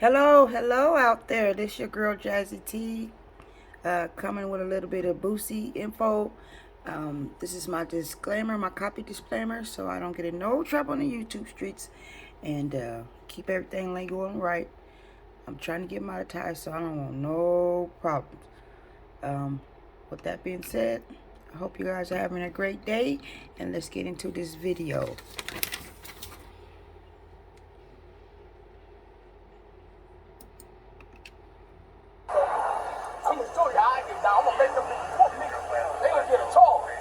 Hello out there. This your girl Jazzy T, coming with a little bit of Boosie info. This is my disclaimer, my copy disclaimer, so I don't get in no trouble on the YouTube streets and keep everything legal and right. I'm trying to get monetized, so I don't want no problems. Um, with that being said, I hope you guys are having a great day, and let's get into this video. I'm gonna show you how I get down. I'm gonna make them whoop me. They gonna get a charge.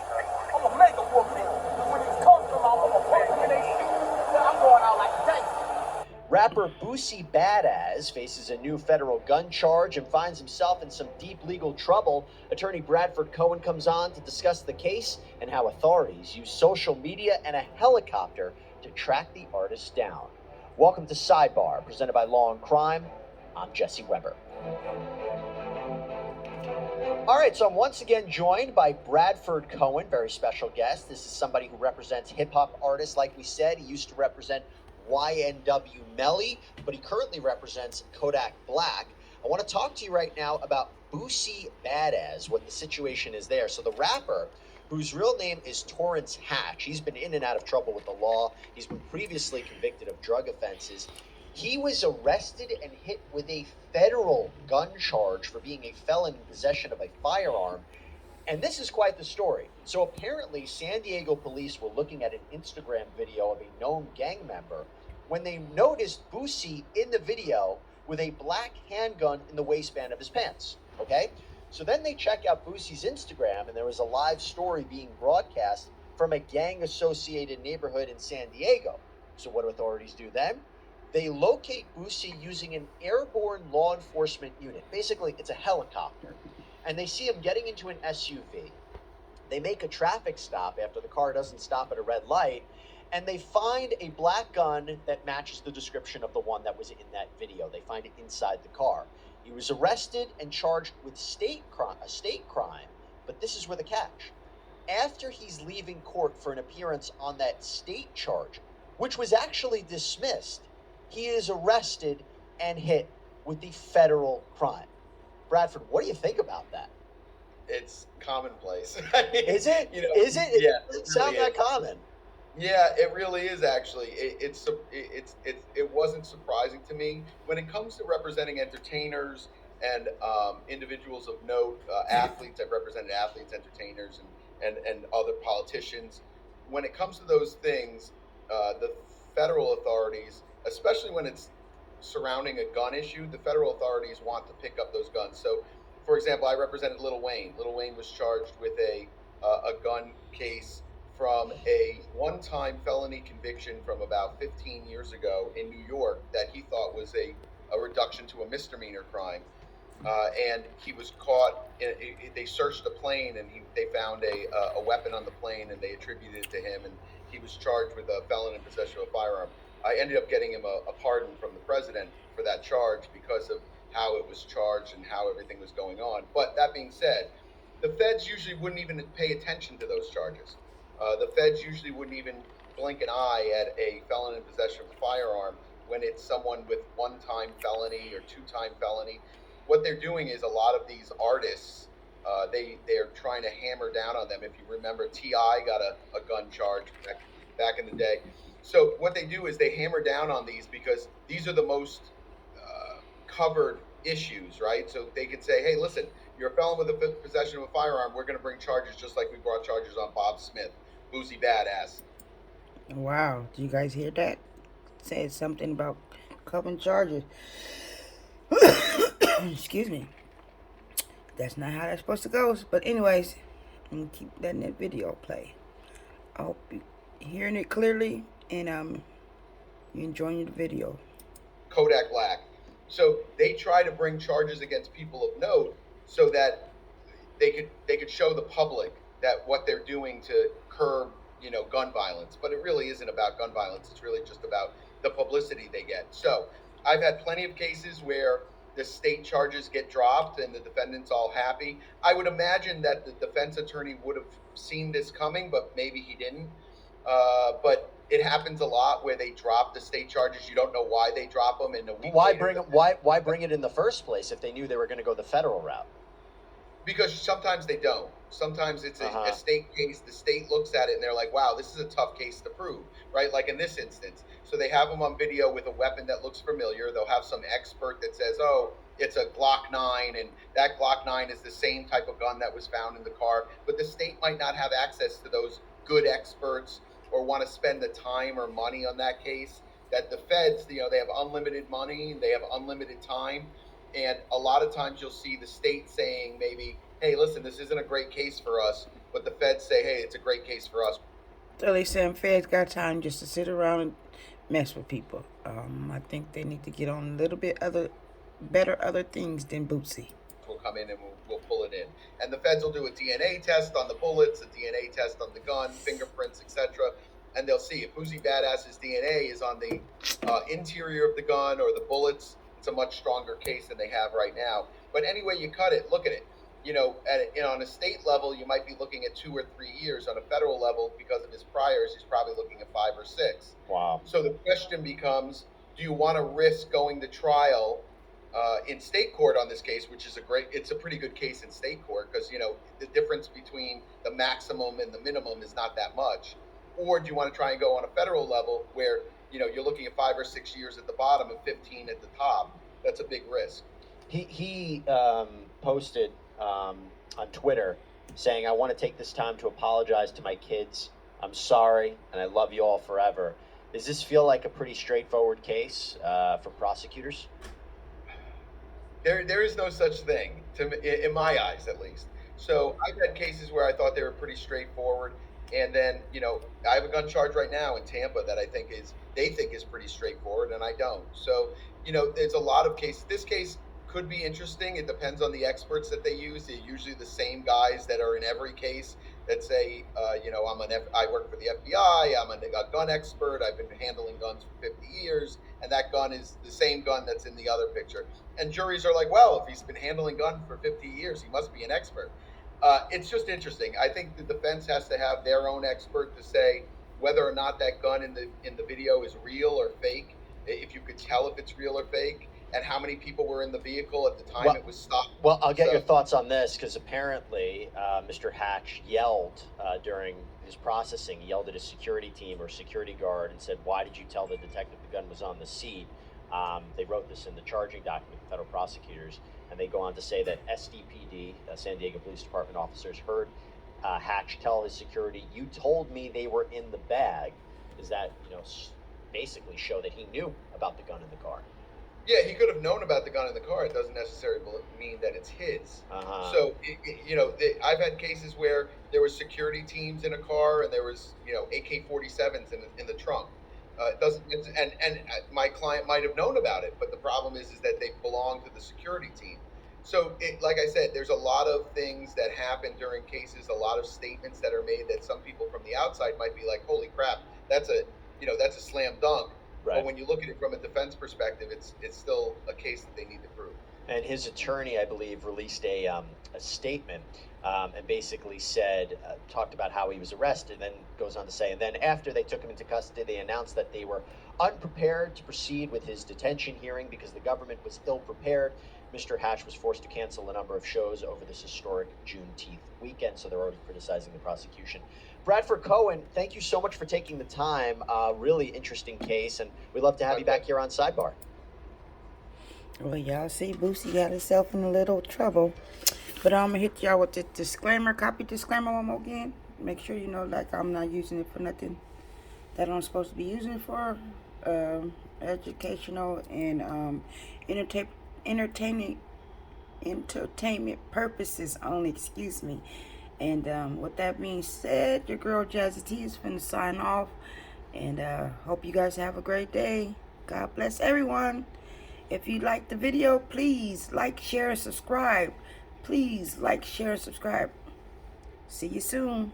I'm gonna make them whoop me. When these comes come out, I'm gonna put them in their feet. I'm going out like a gangster. Rapper Boosie BadAzz faces a new federal gun charge and finds himself in some deep legal trouble. Attorney Bradford Cohen comes on to discuss the case and how authorities use social media and a helicopter to track the artist down. Welcome to Sidebar, presented by Law and Crime. I'm Jesse Weber. All right, so I'm once again joined by Bradford Cohen, very special guest. This is somebody who represents hip-hop artists. Like we said, he used to represent YNW Melly, but he currently represents Kodak Black. I want to talk to you right now about Boosie BadAzz, what the situation is there. So the rapper, whose real name is Torrance Hatch, he's been in and out of trouble with the law. He's been previously convicted of drug offenses. He was arrested and hit with a federal gun charge for being a felon in possession of a firearm. And this is quite the story. So apparently, San Diego police were looking at an Instagram video of a known gang member when they noticed Boosie in the video with a black handgun in the waistband of his pants. Okay? So then they check out Boosie's Instagram, and there was a live story being broadcast from a gang-associated neighborhood in San Diego. So what do authorities do then? They locate Boosie using an airborne law enforcement unit. Basically, it's a helicopter. And they see him getting into an SUV. They make a traffic stop after the car doesn't stop at a red light, and they find a black gun that matches the description of the one that was in that video. They find it inside the car. He was arrested and charged with a state crime, but this is where the catch. After he's leaving court for an appearance on that state charge, which was actually dismissed, he is arrested and hit with the federal crime. Bradford, what do you think about that? It's commonplace. Is it? Is it? Yeah, It doesn't sound that common. Yeah, it really is actually. It wasn't surprising to me when it comes to representing entertainers and individuals of note, athletes. I've represented athletes, entertainers, and other politicians. When it comes to those things, the federal authorities, especially when it's surrounding a gun issue, the federal authorities want to pick up those guns. So, for example, I represented Lil Wayne. Lil Wayne was charged with a gun case from a one-time felony conviction from about 15 years ago in New York that he thought was a reduction to a misdemeanor crime. And he was caught. They searched the plane, and they found a weapon on the plane, and they attributed it to him. And he was charged with a felon in possession of a firearm. I ended up getting him a pardon from the president for that charge because of how it was charged and how everything was going on. But that being said, the feds usually wouldn't even pay attention to those charges. The feds usually wouldn't even blink an eye at a felon in possession of a firearm when it's someone with one-time felony or two-time felony. What they're doing is a lot of these artists, they're trying to hammer down on them. If you remember, T.I. got a gun charge back in the day. So what they do is they hammer down on these because these are the most covered issues, right? So they could say, hey, listen, you're a felon with a possession of a firearm. We're going to bring charges just like we brought charges on Bob Smith, Boosie BadAzz. Wow, do you guys hear that? Said something about covering charges. Excuse me. That's not how that's supposed to go. But anyways, I'm gonna keep letting that video play. I hope you hearing it clearly and you enjoying the video. Kodak Black. So they try to bring charges against people of note so that they could show the public that what they're doing to curb gun violence. But it really isn't about gun violence. It's really just about the publicity they get. So I've had plenty of cases where the state charges get dropped and the defendant's all happy. I would imagine that the defense attorney would have seen this coming, but maybe he didn't. But it happens a lot where they drop the state charges. You don't know why they drop them, and a week Why later, why bring it in the first place if they knew they were going to go the federal route? because sometimes they don't. Sometimes it's Uh-huh. a state case. The state looks at it and they're like, wow, this is a tough case to prove, right? Like in this instance. So they have them on video with a weapon that looks familiar. They'll have some expert that says, oh, it's a Glock 9, and that Glock 9 is the same type of gun that was found in the car. But the state might not have access to those good experts or want to spend the time or money on that case. That the feds, they have unlimited money, they have unlimited time. And a lot of times you'll see the state saying maybe, hey, listen, this isn't a great case for us. But the feds say, hey, it's a great case for us. So they saying feds got time just to sit around and mess with people. I think they need to get on a little bit better other things than Boosie. We'll come in and we'll pull it in. And the feds will do a DNA test on the bullets, a DNA test on the gun, fingerprints, etc. And they'll see if Boosie BadAzz's DNA is on the interior of the gun or the bullets. It's a much stronger case than they have right now. But anyway you cut it, look at it. On a state level, you might be looking at 2 or 3 years. On a federal level, because of his priors, he's probably looking at 5 or 6. Wow. So the question becomes, do you want to risk going to trial in state court on this case, which is it's a pretty good case in state court because, the difference between the maximum and the minimum is not that much. Or do you want to try and go on a federal level where, you're looking at 5 or 6 years at the bottom and 15 at the top? That's a big risk. He posted on Twitter saying, I want to take this time to apologize to my kids. I'm sorry, and I love you all forever. Does this feel like a pretty straightforward case for prosecutors? There is no such thing, in my eyes at least. So I've had cases where I thought they were pretty straightforward, and then I have a gun charge right now in Tampa that they think is pretty straightforward, and I don't. So there's a lot of cases. This case could be interesting. It depends on the experts that they use. They're usually the same guys that are in every case that say, I work for the FBI. I'm a gun expert. I've been handling guns for 50 years, and that gun is the same gun that's in the other picture. And juries are like, well, if he's been handling guns for 50 years, he must be an expert. It's just interesting. I think the defense has to have their own expert to say whether or not that gun in the video is real or fake, if you could tell if it's real or fake, and how many people were in the vehicle at the time it was stopped. Well, I'll get your thoughts on this because apparently Mr. Hatch yelled during his processing. He yelled at his security team or security guard and said, why did you tell the detective the gun was on the seat? They wrote this in the charging document, the federal prosecutors, and they go on to say that SDPD, San Diego Police Department officers, heard Hatch tell his security, you told me they were in the bag. Does that, basically show that he knew about the gun in the car? Yeah, he could have known about the gun in the car. It doesn't necessarily mean that it's his. Uh-huh. So, I've had cases where there were security teams in a car and there was, AK-47s in the trunk. It doesn't, and my client might have known about it, but the problem is that they belong to the security team. So, like I said, there's a lot of things that happen during cases, a lot of statements that are made that some people from the outside might be like, holy crap, that's a slam dunk. Right. But when you look at it from a defense perspective, it's still a case that they need to prove. And his attorney, I believe, released a statement and basically talked about how he was arrested, and then goes on to say, and then after they took him into custody, they announced that they were unprepared to proceed with his detention hearing because the government was ill prepared. Mr. Hatch was forced to cancel a number of shows over this historic Juneteenth weekend, so they're already criticizing the prosecution. Bradford Cohen, thank you so much for taking the time. Really interesting case, and we'd love to have you back here on Sidebar. Well, y'all see, Boosie got himself in a little trouble. But I'm going to hit y'all with the copy disclaimer one more again. Make sure you know, like, I'm not using it for nothing that I'm supposed to be using it for. Educational and entertainment purposes only, excuse me. And with that being said, your girl Jazzy T is finna sign off. And hope you guys have a great day. God bless everyone. If you like the video, please like, share, and subscribe. Please like, share, and subscribe. See you soon.